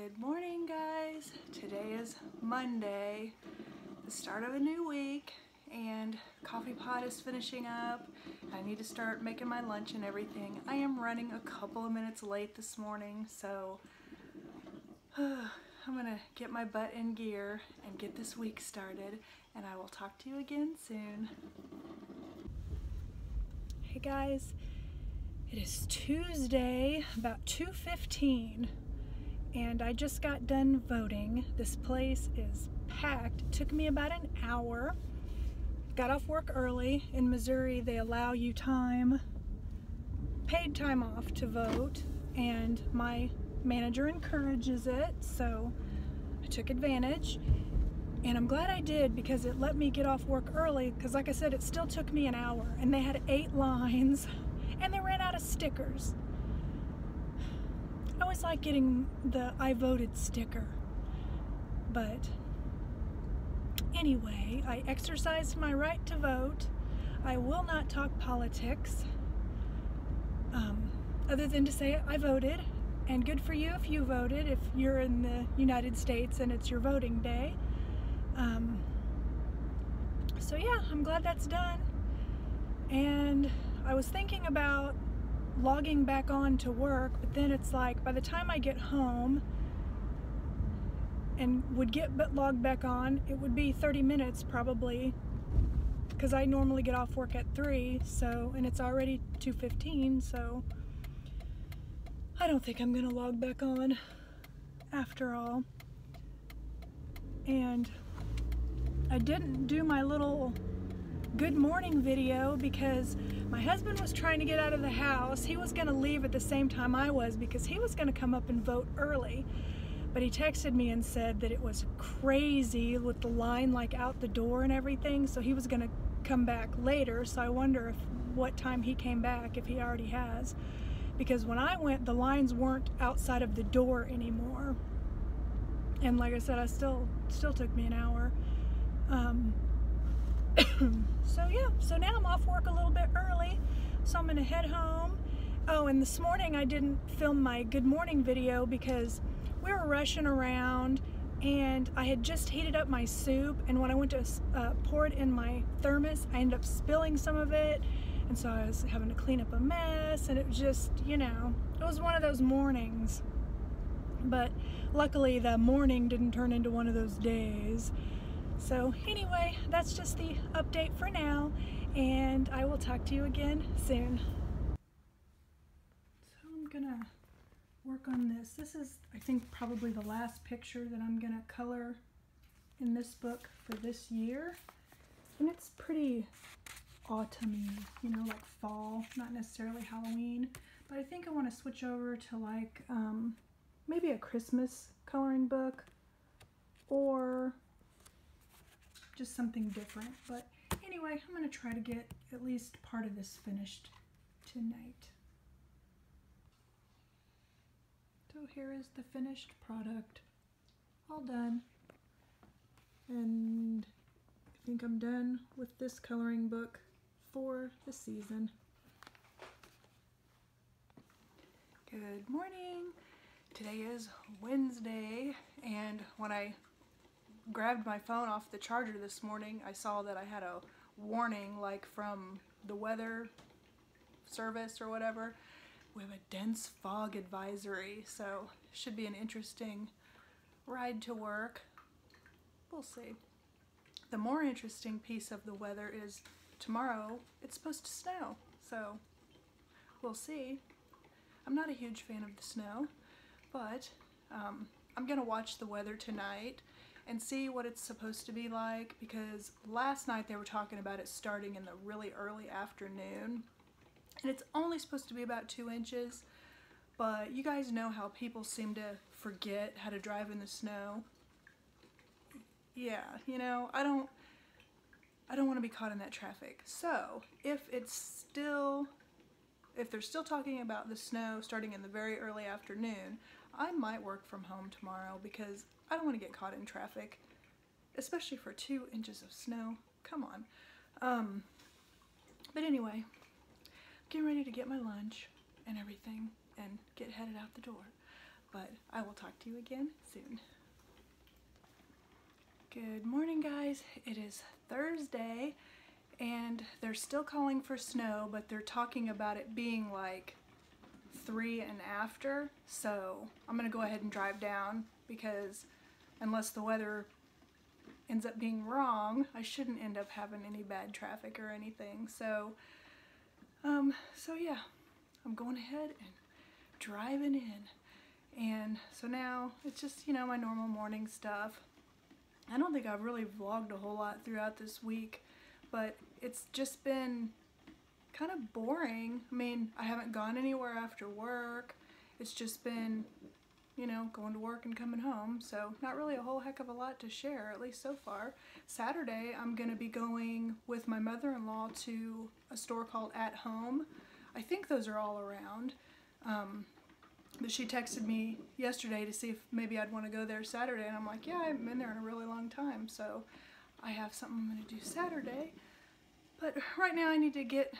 Good morning, guys. Today is Monday, the start of a new week, and coffee pot is finishing up. I need to start making my lunch and everything. I am running a couple of minutes late this morning, so I'm gonna get my butt in gear and get this week started, and I will talk to you again soon. Hey guys, it is Tuesday, about 2:15. And I just got done voting. This place is packed. It took me about an hour. Got off work early. In Missouri, they allow you paid time off to vote, and my manager encourages it, so I took advantage. And I'm glad I did, because it let me get off work early, because like I said, it still took me an hour, and they had 8 lines, and they ran out of stickers. I always like getting the I voted sticker, but anyway, I exercised my right to vote. I will not talk politics, other than to say I voted, and good for you if you voted, if you're in the United States and it's your voting day. So yeah, I'm glad that's done. And I was thinking about logging back on to work, but then it's like by the time I get home and would get logged back on, it would be 30 minutes probably, because I normally get off work at 3, so, and it's already 2:15, so I don't think I'm gonna log back on after all. And I didn't do my little good morning video because my husband was trying to get out of the house. He was gonna leave at the same time I was, because he was gonna come up and vote early. But he texted me and said that it was crazy with the line like out the door and everything, so he was gonna come back later. So I wonder what time he came back, if he already has. Because when I went, the lines weren't outside of the door anymore. And like I said, I still took me an hour. So yeah, so now I'm off work a little bit early, so I'm gonna head home. Oh, and this morning I didn't film my good morning video because we were rushing around, and I had just heated up my soup, and when I went to pour it in my thermos, I ended up spilling some of it, and so I was having to clean up a mess, and it was just, you know, it was one of those mornings. But luckily the morning didn't turn into one of those days. So anyway, that's just the update for now, and I will talk to you again soon. So I'm gonna work on this. This is, I think, probably the last picture that I'm gonna color in this book for this year. And it's pretty autumny, you know, like fall, not necessarily Halloween. But I think I want to switch over to like maybe a Christmas coloring book, or just something different. But anyway, I'm going to try to get at least part of this finished tonight. So here is the finished product, all done. And I think I'm done with this coloring book for the season. Good morning. Today is Wednesday, and when I grabbed my phone off the charger this morning, I saw that I had a warning, like from the weather service or whatever. We have a dense fog advisory, so should be an interesting ride to work. We'll see. The more interesting piece of the weather is tomorrow it's supposed to snow, so we'll see. I'm not a huge fan of the snow, but I'm gonna watch the weather tonight and see what it's supposed to be like, because last night they were talking about it starting in the really early afternoon, and it's only supposed to be about 2 inches, but you guys know how people seem to forget how to drive in the snow. Yeah, you know, I don't want to be caught in that traffic. So if they're still talking about the snow starting in the very early afternoon, I might work from home tomorrow, because I don't want to get caught in traffic, especially for 2 inches of snow. Come on. But anyway, getting ready to get my lunch and everything and get headed out the door. But I will talk to you again soon. Good morning, guys. It is Thursday and they're still calling for snow, but they're talking about it being like 3 and after. So I'm gonna go ahead and drive down because unless the weather ends up being wrong, I shouldn't end up having any bad traffic or anything. So yeah, I'm going ahead and driving in. And so now it's just, you know, my normal morning stuff. I don't think I've really vlogged a whole lot throughout this week, but it's just been kind of boring. I mean, I haven't gone anywhere after work. It's just been, you know, going to work and coming home. So not really a whole heck of a lot to share, at least so far. Saturday, I'm going to be going with my mother-in-law to a store called At Home. I think those are all around. But she texted me yesterday to see if maybe I'd want to go there Saturday, and I'm like, yeah, I haven't been there in a really long time, so I have something I'm going to do Saturday. But right now I need to get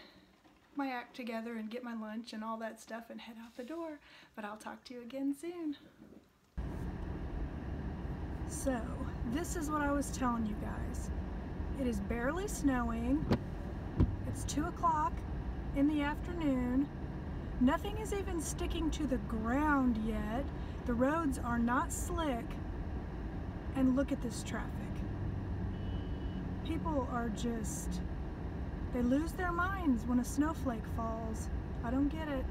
my act together and get my lunch and all that stuff and head out the door, but I'll talk to you again soon. So, this is what I was telling you guys. It is barely snowing. It's 2 o'clock in the afternoon. Nothing is even sticking to the ground yet. The roads are not slick. And look at this traffic. People are just, they lose their minds when a snowflake falls. I don't get it.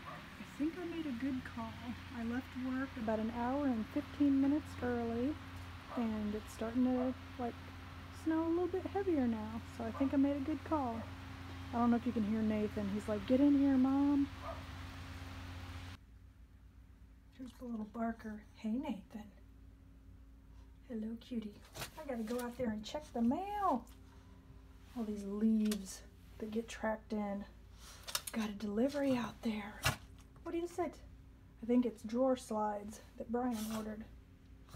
I think I made a good call. I left work about an hour and 15 minutes early, and it's starting to like snow a little bit heavier now. So I think I made a good call. I don't know if you can hear Nathan. He's like, get in here, Mom. Here's the little barker. Hey, Nathan. Hello, cutie. I gotta go out there and check the mail. All these leaves that get tracked in. Got a delivery out there. What is it? I think it's drawer slides that Brian ordered.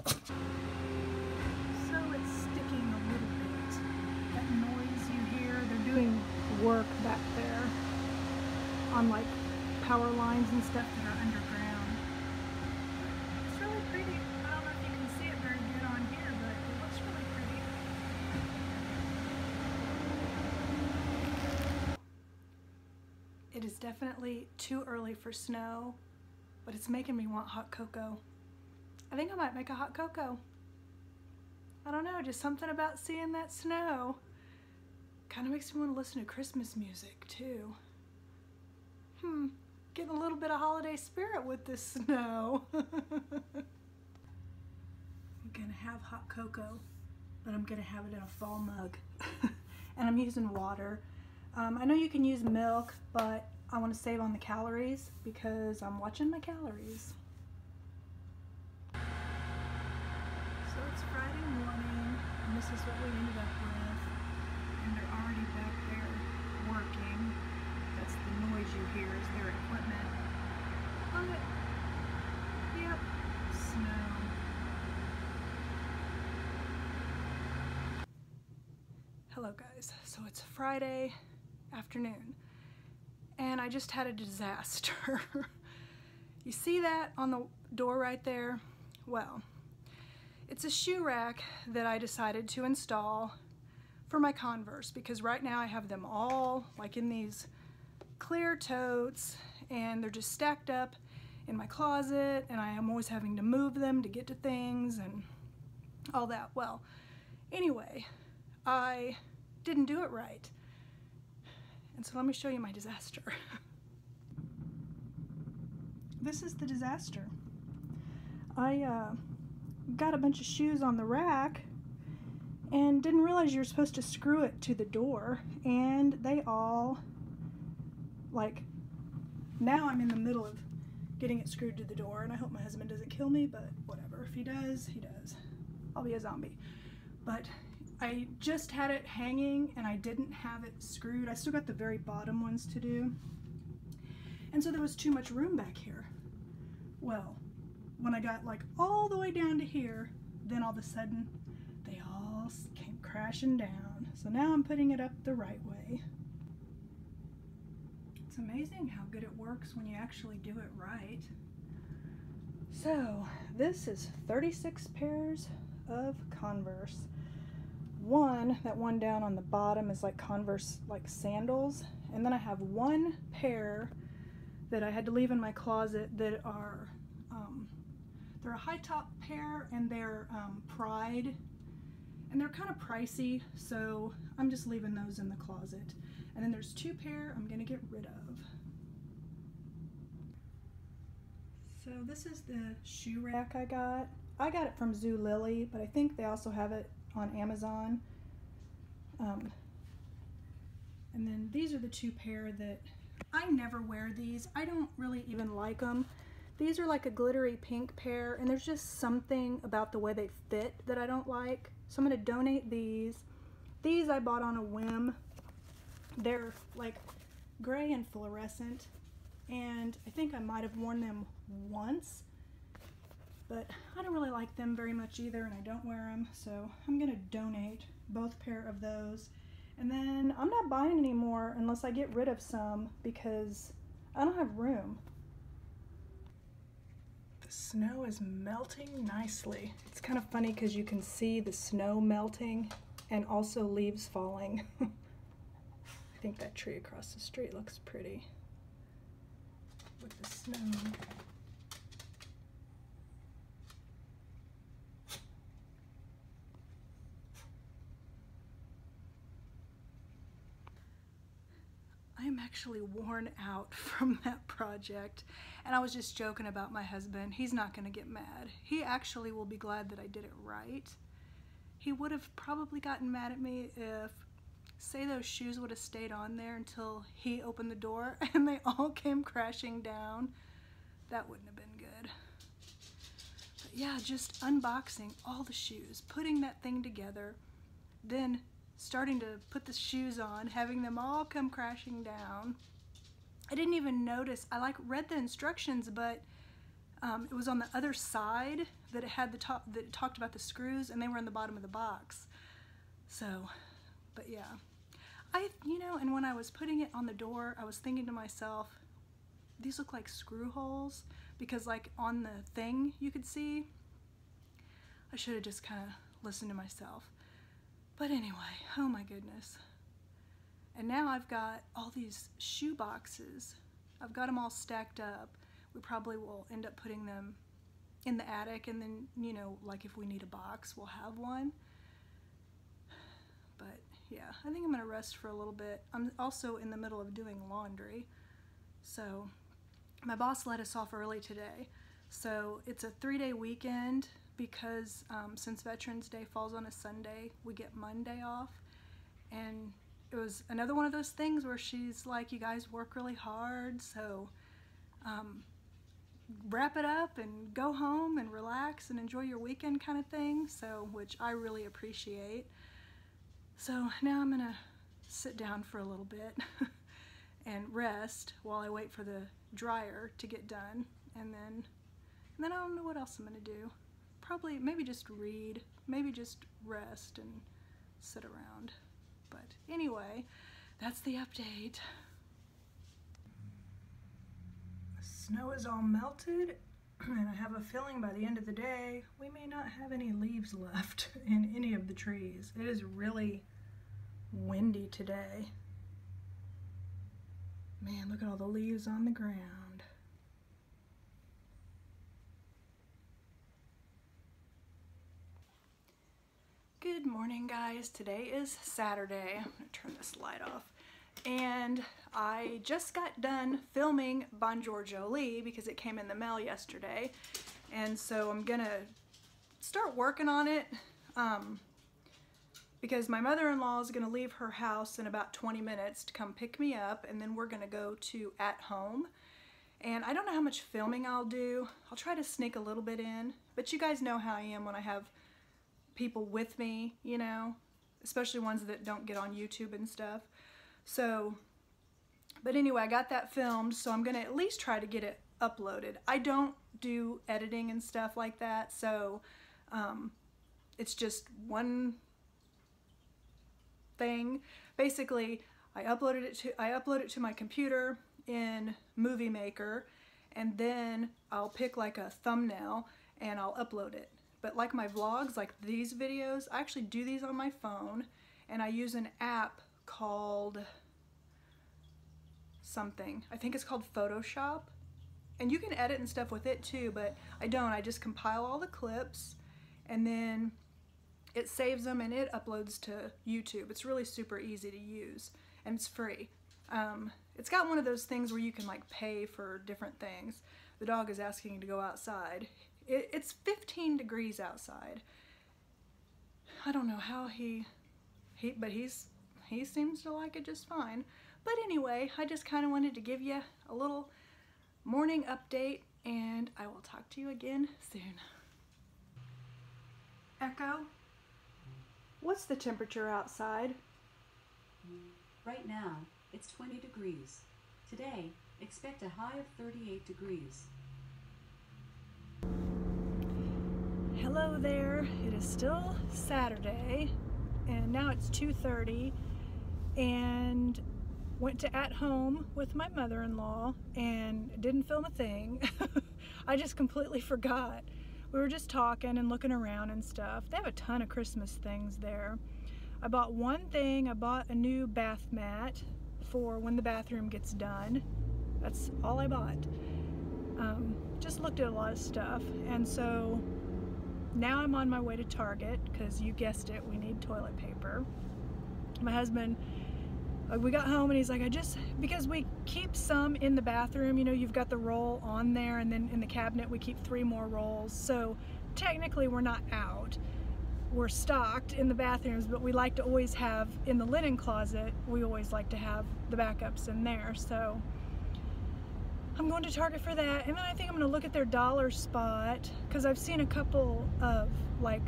So it's sticking a little bit. That noise you hear, they're doing work back there on like power lines and stuff that are underground. It's really pretty. I don't know if you can see it very good on here, but it looks really pretty. It is definitely too early for snow, but it's making me want hot cocoa. I think I might make a hot cocoa. I don't know, just something about seeing that snow. Kind of makes me want to listen to Christmas music too. Getting a little bit of holiday spirit with this snow. I'm gonna have hot cocoa, but I'm gonna have it in a fall mug. And I'm using water. I know you can use milk, but I want to save on the calories because I'm watching my calories. So it's Friday morning, and this is what we ended up with. And they're already back there working. That's the noise you hear is their equipment. But, yep, snow. Hello guys, so it's Friday afternoon, and I just had a disaster. You see that on the door right there? Well, it's a shoe rack that I decided to install for my Converse, because right now I have them all like in these clear totes and they're just stacked up in my closet, and I am always having to move them to get to things and all that. Well, anyway, I didn't do it right, and so let me show you my disaster. This is the disaster. I got a bunch of shoes on the rack and didn't realize you're supposed to screw it to the door, and they all, like, now I'm in the middle of getting it screwed to the door, and I hope my husband doesn't kill me, but whatever. If he does, he does. I'll be a zombie. But I just had it hanging and I didn't have it screwed. I still got the very bottom ones to do. And so there was too much room back here. Well, when I got like all the way down to here, then all of a sudden they all came crashing down. So now I'm putting it up the right way. It's amazing how good it works when you actually do it right. So this is 36 pairs of Converse. That one down on the bottom is like Converse like sandals, and then I have one pair that I had to leave in my closet that are they're a high top pair, and they're Pride, and they're kind of pricey, so I'm just leaving those in the closet. And then there's two pair I'm gonna get rid of. So this is the shoe rack I got. I got it from Zulily, but I think they also have it on Amazon. And then these are the two pair that I never wear these. I don't really even like them. These are like a glittery pink pair, and there's just something about the way they fit that I don't like. So I'm gonna donate these. These I bought on a whim. They're like gray and fluorescent, and I think I might have worn them once, but I don't really like them very much either, and I don't wear them, so I'm gonna donate both pair of those. And then I'm not buying any more unless I get rid of some, because I don't have room. The snow is melting nicely. It's kind of funny because you can see the snow melting and also leaves falling. I think that tree across the street looks pretty with the snow. I am actually worn out from that project, and I was just joking about my husband. He's not going to get mad. He actually will be glad that I did it right. He would have probably gotten mad at me if, say, those shoes would have stayed on there until he opened the door and they all came crashing down. That wouldn't have been good. But yeah, just unboxing all the shoes, putting that thing together, then starting to put the shoes on, having them all come crashing down. I didn't even notice. I read the instructions, but it was on the other side that it had the top, that it talked about the screws, and they were in the bottom of the box. So, but yeah. And when I was putting it on the door, I was thinking to myself, these look like screw holes, because like on the thing you could see. I should have just kind of listened to myself. But anyway, oh my goodness. And now I've got all these shoe boxes. I've got them all stacked up. We probably will end up putting them in the attic, and then, like if we need a box, we'll have one. But yeah, I think I'm gonna rest for a little bit. I'm also in the middle of doing laundry. So my boss let us off early today. So it's a 3-day weekend, because since Veterans Day falls on a Sunday, we get Monday off. And it was another one of those things where she's like, you guys work really hard, so wrap it up and go home and relax and enjoy your weekend kind of thing, so, which I really appreciate. So now I'm gonna sit down for a little bit and rest while I wait for the dryer to get done, and then I don't know what else I'm gonna do. Probably, maybe just read, maybe just rest and sit around. But anyway, that's the update. The snow is all melted, and I have a feeling by the end of the day, we may not have any leaves left in any of the trees. It is really windy today. Man, look at all the leaves on the ground. Good morning, guys. Today is Saturday. I'm gonna turn this light off. And I just got done filming Bonjour Jolie because it came in the mail yesterday. And so I'm gonna start working on it because my mother-in-law is gonna leave her house in about 20 minutes to come pick me up, and then we're gonna go to At Home. And I don't know how much filming I'll do. I'll try to sneak a little bit in, but you guys know how I am when I have people with me, especially ones that don't get on YouTube and stuff. So, but anyway, I got that filmed, so I'm gonna at least try to get it uploaded. I don't do editing and stuff like that, so it's just one thing. Basically, I upload it to my computer, in Movie Maker, and then I'll pick like a thumbnail and I'll upload it. But like my vlogs, like these videos, I actually do these on my phone, and I use an app called something. I think it's called Photoshop. And you can edit and stuff with it too, but I don't. I just compile all the clips, and then it saves them and it uploads to YouTube. It's really super easy to use, and it's free. It's got one of those things where you can like pay for different things. The dog is asking to go outside. It's 15 degrees outside. I don't know how but he seems to like it just fine. But anyway, I just kind of wanted to give you a little morning update, and I will talk to you again soon. Echo, what's the temperature outside? Right now, it's 20 degrees. Today, expect a high of 38 degrees. Hello there. It is still Saturday, and now it's 2:30, and went to At Home with my mother-in-law and didn't film a thing. I just completely forgot. We were just talking and looking around and stuff. They have a ton of Christmas things there. I bought one thing. I bought a new bath mat for when the bathroom gets done. That's all I bought. Just looked at a lot of stuff, and so now I'm on my way to Target because you guessed it, we need toilet paper. My husband, we got home and he's like, because we keep some in the bathroom, you know, you've got the roll on there, and then in the cabinet we keep 3 more rolls. So technically we're not out. We're stocked in the bathrooms, but we like to always have in the linen closet, we always like to have the backups in there. So I'm going to Target for that, and then I think I'm going to look at their dollar spot, because I've seen a couple of like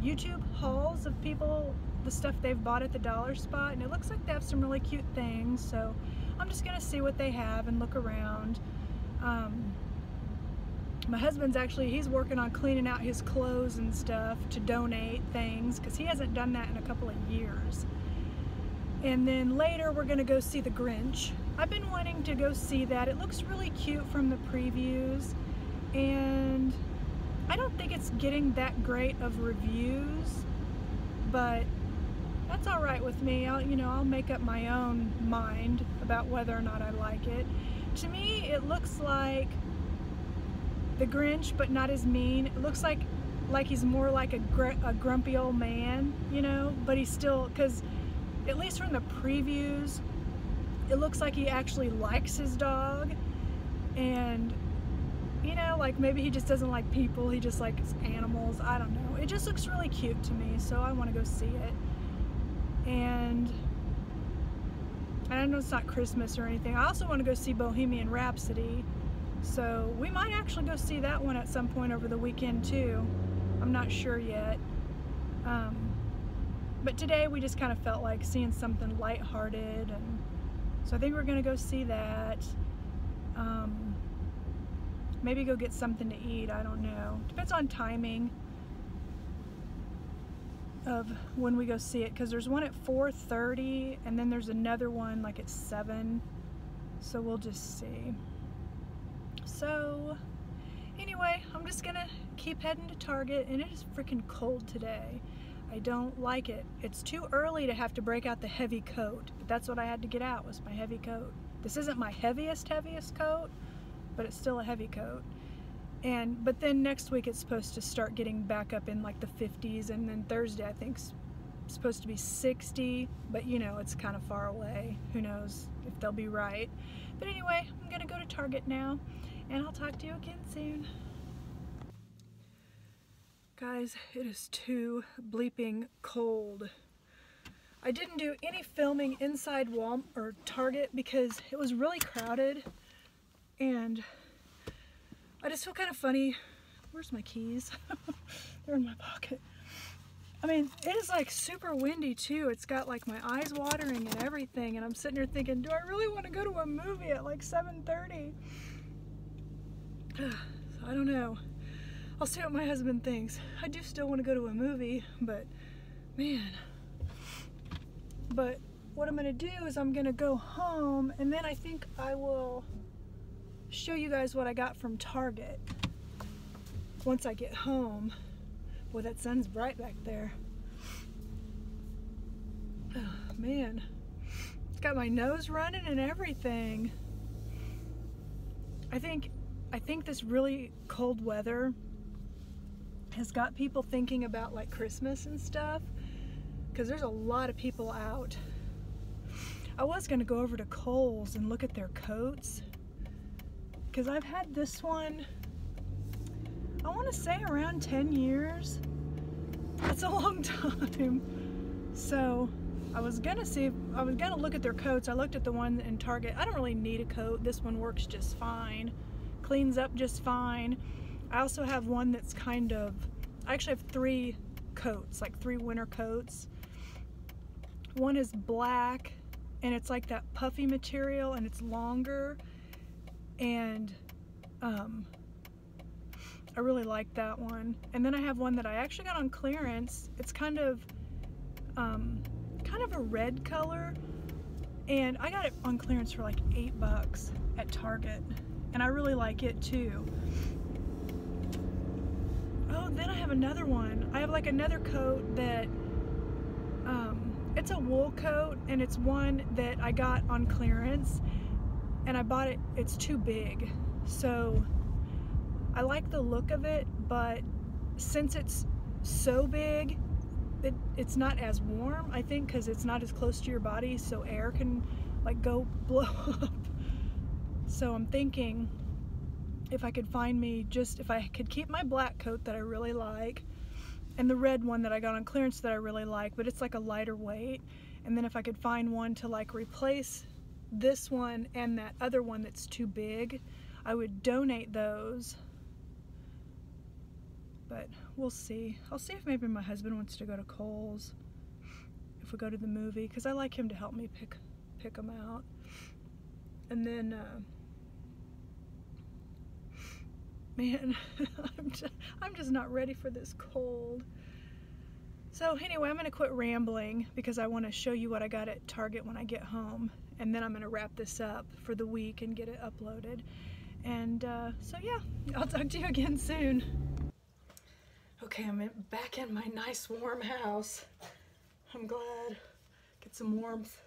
YouTube hauls of people, the stuff they've bought at the dollar spot, and it looks like they have some really cute things. So I'm just going to see what they have and look around. My husband's he's working on cleaning out his clothes and stuff to donate things, because he hasn't done that in a couple of years. And then later we're going to go see The Grinch. I've been wanting to go see that. It looks really cute from the previews, and I don't think it's getting that great of reviews, but that's all right with me. I'll make up my own mind about whether or not I like it. To me, it looks like The Grinch, but not as mean. It looks like he's more like a grumpy old man, you know, but he's still, because at least from the previews, it looks like he actually likes his dog, and you know, like maybe he just doesn't like people, he just likes animals. I don't know. It just looks really cute to me, so I want to go see it. And I know it's not Christmas or anything. I also want to go see Bohemian Rhapsody, so we might actually go see that one at some point over the weekend too. I'm not sure yet. But today we just kind of felt like seeing something lighthearted, and so I think we're gonna go see that. Maybe go get something to eat, I don't know. Depends on timing of when we go see it, because there's one at 4:30 and then there's another one like at 7. So we'll just see. So anyway, I'm just gonna keep heading to Target, and it is freaking cold today. I don't like it. It's too early to have to break out the heavy coat, but that's what I had to get out, was my heavy coat. This isn't my heaviest coat, but it's still a heavy coat. But then next week it's supposed to start getting back up in like the 50s, and then Thursday I think is supposed to be 60, but you know, it's kind of far away. Who knows if they'll be right. But anyway, I'm gonna go to Target now, and I'll talk to you again soon. Guys, it is too bleeping cold. I didn't do any filming inside Target because it was really crowded, and I just feel kind of funny. Where's my keys? They're in my pocket. I mean, it is like super windy too. It's got like my eyes watering and everything, and I'm sitting here thinking, do I really want to go to a movie at like 7:30? I don't know. I'll see what my husband thinks. I do still want to go to a movie, but man. But what I'm gonna do is I'm gonna go home, and then I think I will show you guys what I got from Target once I get home. Boy, that sun's bright back there. Oh, man, it's got my nose running and everything. I think this really cold weather has got people thinking about like Christmas and stuff, because there's a lot of people out. I was gonna go over to Kohl's and look at their coats, because I've had this one, I want to say around 10 years. That's a long time. So I was gonna look at their coats. I looked at the one in Target. I don't really need a coat. This one works just fine, cleans up just fine. I also have one that's kind of, I actually have 3 coats, like 3 winter coats. One is black, and it's like that puffy material, and it's longer, and I really like that one. And then I have one that I actually got on clearance. It's kind of a red color, and I got it on clearance for like $8 at Target, and I really like it too. Oh, then I have another one. I have like another coat that it's a wool coat, and it's one that I got on clearance, and I bought it, it's too big. So I like the look of it, but since it's so big, it's not as warm, I think, because it's not as close to your body, so air can like go blow up. So I'm thinking if I could find me, if I could keep my black coat that I really like, and the red one that I got on clearance that I really like, but it's like a lighter weight, and then if I could find one to like replace this one and that other one that's too big, I would donate those. But we'll see. I'll see if maybe my husband wants to go to Kohl's if we go to the movie, because I like him to help me pick them out. And then, man, I'm just not ready for this cold. So anyway, I'm going to quit rambling because I want to show you what I got at Target when I get home. And then I'm going to wrap this up for the week and get it uploaded. And so yeah, I'll talk to you again soon. Okay, I'm back in my nice warm house. I'm glad. Get some warmth.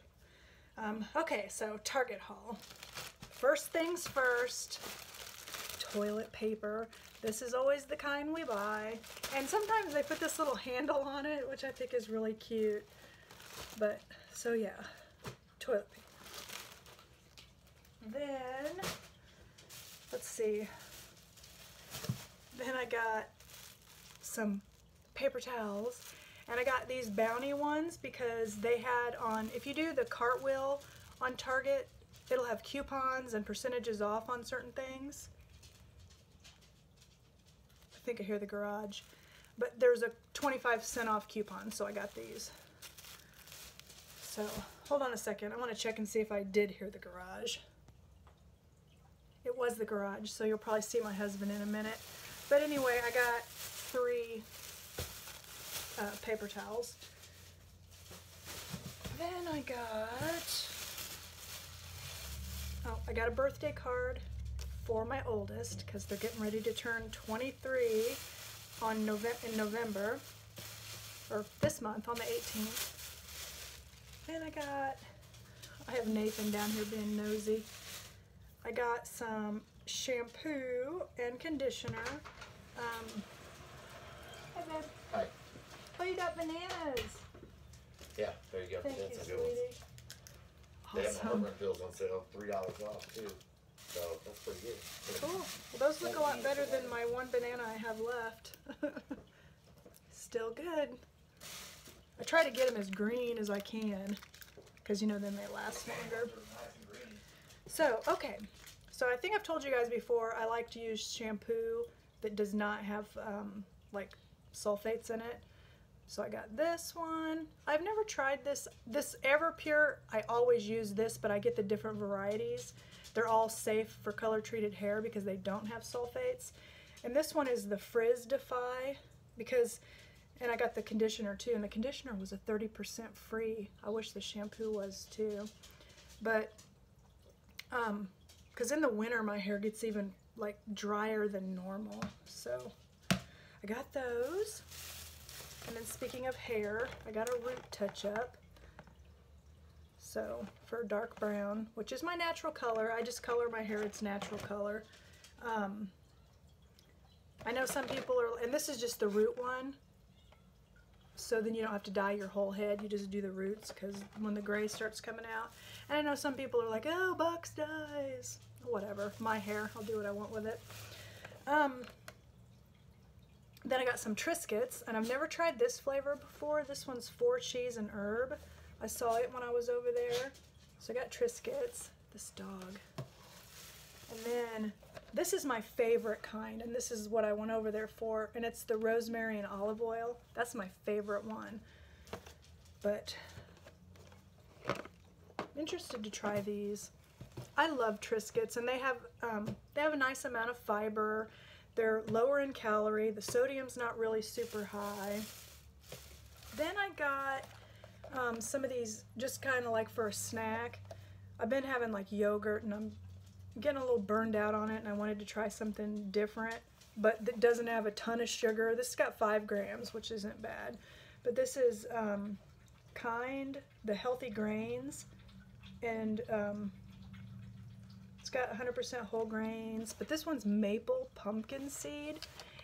Okay, so Target haul. First things first, toilet paper. This is always the kind we buy. And sometimes they put this little handle on it, which I think is really cute. But, so yeah, toilet paper. Then, let's see. Then I got some paper towels, and I got these Bounty ones because they had on, if you do the cartwheel on Target, it'll have coupons and percentages off on certain things. I think I hear the garage, but there's a 25% off coupon, so I got these. So hold on a second, I want to check and see if I did hear the garage. It was the garage, so you'll probably see my husband in a minute. But anyway, I got 3 paper towels. Then I got a birthday card for my oldest, because they're getting ready to turn 23 in November, or this month on the 18th. Then I have Nathan down here being nosy. I got some shampoo and conditioner. Hi, babe. Hi. Oh, you got bananas. Yeah, there you go. Thank That's you, a good one. sweetie. They have my Awesome. heartburn pills on sale, $3 off too. So that's pretty good. Cool. Well, those look a lot better than my one banana I have left. Still good. I try to get them as green as I can, because, you know, then they last longer. So, okay. So I think I've told you guys before, I like to use shampoo that does not have, like, sulfates in it. So I got this one. I've never tried this Everpure. I always use this, but I get the different varieties. They're all safe for color treated hair because they don't have sulfates. And this one is the Frizz Defy, because And I got the conditioner too, and the conditioner was a 30% free. I wish the shampoo was too. But, because in the winter my hair gets even like drier than normal. So I got those. And then speaking of hair, I got a root touch-up. So for dark brown, which is my natural color. I just color my hair its natural color. I know some people are, and this is just the root one. So then you don't have to dye your whole head. You just do the roots because when the gray starts coming out. And I know some people are like, oh, box dyes. Whatever. My hair. I'll do what I want with it. Then I got some Triscuits, and I've never tried this flavor before. This one's 4 cheese and herb. I saw it when I was over there. So I got Triscuits. This dog. And then this is my favorite kind, and this is what I went over there for, and it's the rosemary and olive oil. That's my favorite one. But I'm interested to try these. I love Triscuits, and they have a nice amount of fiber. They're lower in calorie. The sodium's not really super high. Then I got some of these just kind of like for a snack. I've been having like yogurt, and I'm getting a little burned out on it, and I wanted to try something different, but that doesn't have a ton of sugar. This has got 5 grams, which isn't bad. But this is Kind, the healthy grains, and it's got 100% whole grains, but this one's maple pumpkin seed.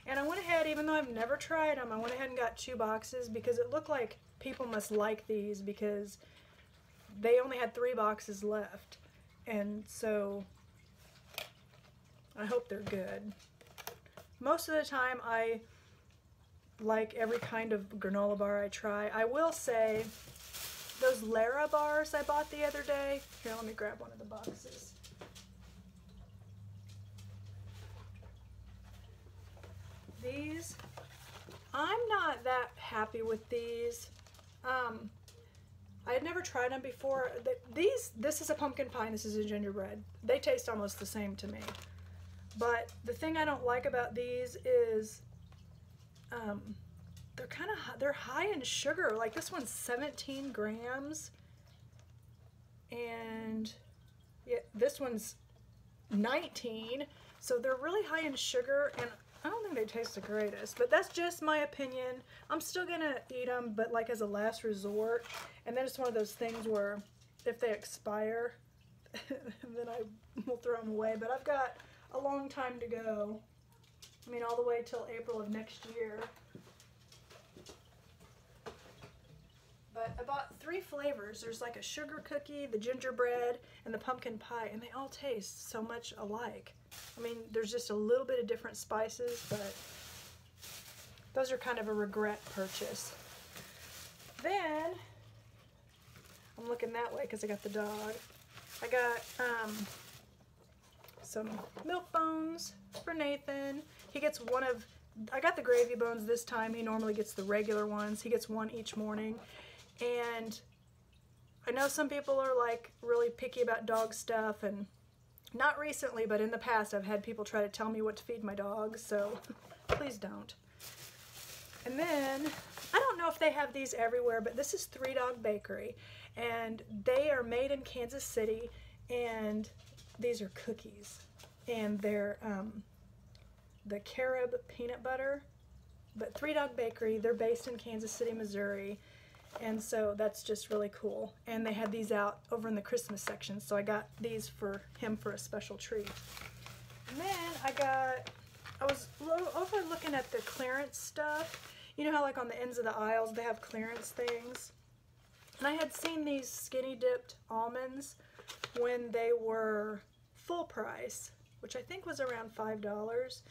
And I went ahead, even though I've never tried them, I went ahead and got 2 boxes because it looked like people must like these because they only had 3 boxes left. And so I hope they're good. Most of the time I like every kind of granola bar I try. I will say those Lara bars I bought the other day. Here, let me grab one of the boxes. These, I'm not that happy with these. I had never tried them before. This is a pumpkin pie and this is a gingerbread. They taste almost the same to me. But the thing I don't like about these is they're high in sugar. Like this one's 17 grams. And yeah, this one's 19. So they're really high in sugar, and I don't think they taste the greatest, but that's just my opinion. I'm still gonna eat them, but like as a last resort. And then it's one of those things where if they expire, then I will throw them away. But I've got a long time to go. I mean, all the way till April of next year. But I bought 3 flavors. There's like a sugar cookie, the gingerbread, and the pumpkin pie, and they all taste so much alike. I mean, there's just a little bit of different spices, but those are kind of a regret purchase. Then, I'm looking that way because I got the dog. I got some milk bones for Nathan. He gets one of, I got the gravy bones this time. He normally gets the regular ones. He gets one each morning. And I know some people are like really picky about dog stuff, and not recently, but in the past I've had people try to tell me what to feed my dog, so please don't. And then, I don't know if they have these everywhere, but this is 3 Dog Bakery, and they are made in Kansas City, and these are cookies, and they're the carob peanut butter, but 3 Dog Bakery, they're based in Kansas City, Missouri, and so that's just really cool. And they had these out over in the Christmas section, so I got these for him for a special treat. And then I was over looking at the clearance stuff. You know how like on the ends of the aisles they have clearance things? And I had seen these skinny dipped almonds when they were full price, which I think was around $5.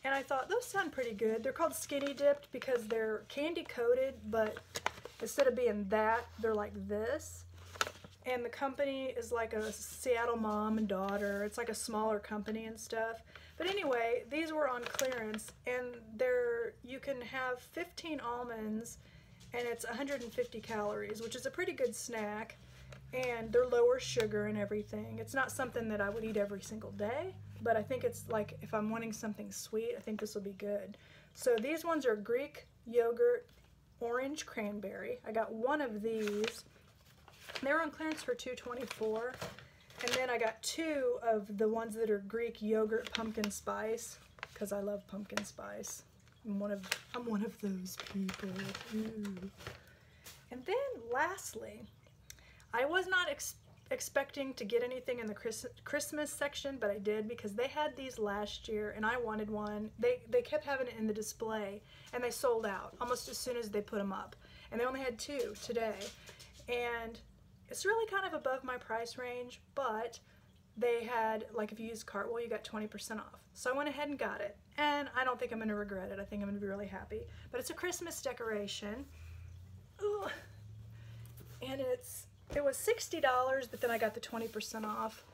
And I thought, those sound pretty good. They're called skinny dipped because they're candy coated, but instead of being that, they're like this. And the company is like a Seattle mom and daughter. It's like a smaller company and stuff. But anyway, these were on clearance, and you can have 15 almonds, and it's 150 calories, which is a pretty good snack. And they're lower sugar and everything. It's not something that I would eat every single day, but I think it's like if I'm wanting something sweet, I think this will be good. So these ones are Greek yogurt orange cranberry. I got one of these. They were on clearance for $2.24. And then I got two of the ones that are Greek yogurt pumpkin spice, because I love pumpkin spice. I'm one of those people. Ooh. And then lastly, I was not expecting to get anything in the Christmas section, but I did because they had these last year and I wanted one. They kept having it in the display and they sold out almost as soon as they put them up. And they only had two today. And it's really kind of above my price range, but they had, like if you use Cartwheel, you got 20% off. So I went ahead and got it. And I don't think I'm going to regret it. I think I'm going to be really happy. But it's a Christmas decoration. Ooh. And it was $60, but then I got the 20% off.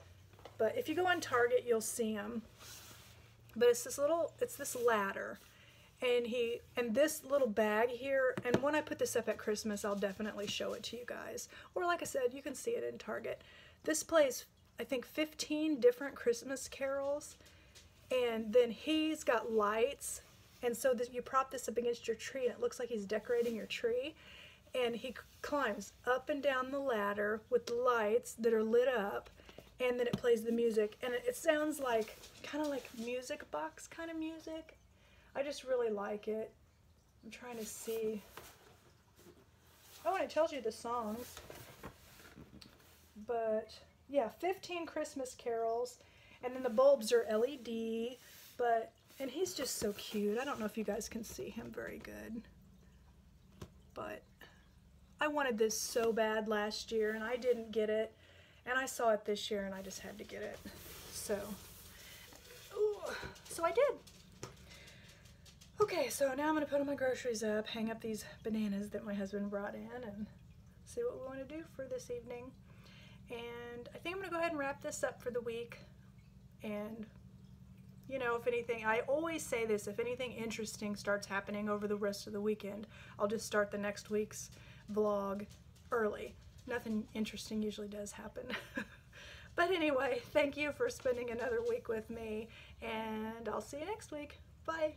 But if you go on Target, you'll see them. But it's this ladder. And this little bag here, and when I put this up at Christmas, I'll definitely show it to you guys. Or like I said, you can see it in Target. This plays, I think, 15 different Christmas carols. And then he's got lights. And so you prop this up against your tree, and it looks like he's decorating your tree. And he climbs up and down the ladder with the lights that are lit up. And then it plays the music. And it sounds like, kind of like music box kind of music. I just really like it. I'm trying to see. Oh, and it tells you the songs. But yeah, 15 Christmas carols. And then the bulbs are LED. And he's just so cute. I don't know if you guys can see him very good. But I wanted this so bad last year and I didn't get it. And I saw it this year and I just had to get it. So I did. Okay, so now I'm going to put all my groceries up, hang up these bananas that my husband brought in, and see what we want to do for this evening. And I think I'm going to go ahead and wrap this up for the week. And, you know, if anything, I always say this, if anything interesting starts happening over the rest of the weekend, I'll just start the next week's vlog early. Nothing interesting usually does happen. But anyway, thank you for spending another week with me, and I'll see you next week. Bye.